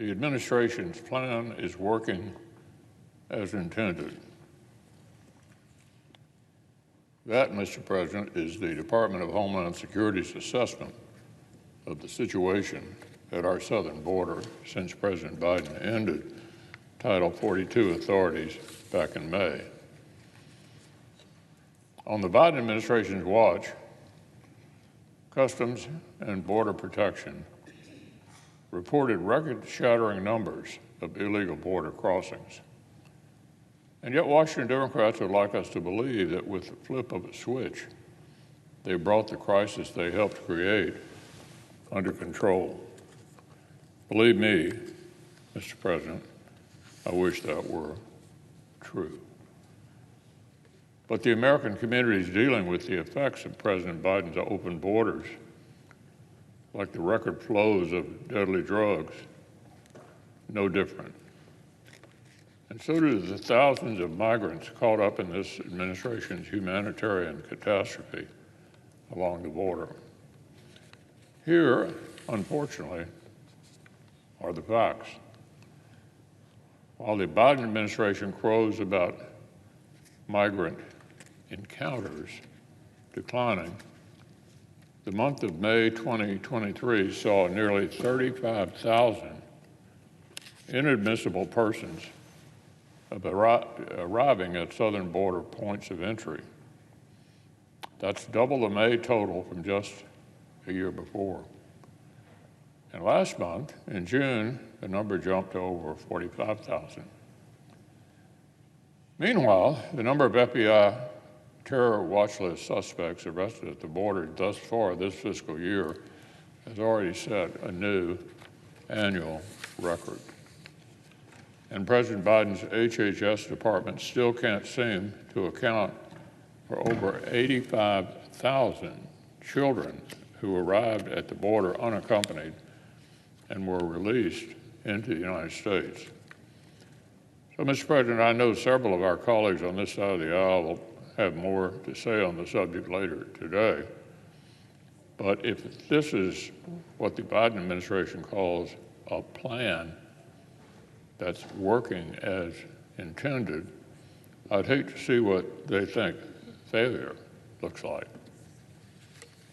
the administration's plan is working as intended. That, Mr. President, is the Department of Homeland Security's assessment of the situation at our southern border since President Biden ended Title 42 authorities back in May. On the Biden administration's watch, Customs and Border Protection reported record-shattering numbers of illegal border crossings. And yet Washington Democrats would like us to believe that with the flip of a switch, they brought the crisis they helped create under control. Believe me, Mr. President, I wish that were true. But the American community is dealing with the effects of President Biden's open borders, like the record flows of deadly drugs, no different. And so do the thousands of migrants caught up in this administration's humanitarian catastrophe along the border. Here, unfortunately, are the facts. While the Biden administration crows about migrant encounters declining, the month of May 2023 saw nearly 35,000 inadmissible persons arriving at southern border points of entry. That's double the May total from just a year before. And last month, in June, the number jumped to over 45,000. Meanwhile, the number of FBI terror watch list suspects arrested at the border thus far this fiscal year has already set a new annual record. And President Biden's HHS department still can't seem to account for over 85,000 children who arrived at the border unaccompanied and were released into the United States. So, Mr. President, I know several of our colleagues on this side of the aisle will have more to say on the subject later today. But if this is what the Biden administration calls a plan that's working as intended, I'd hate to see what they think failure looks like.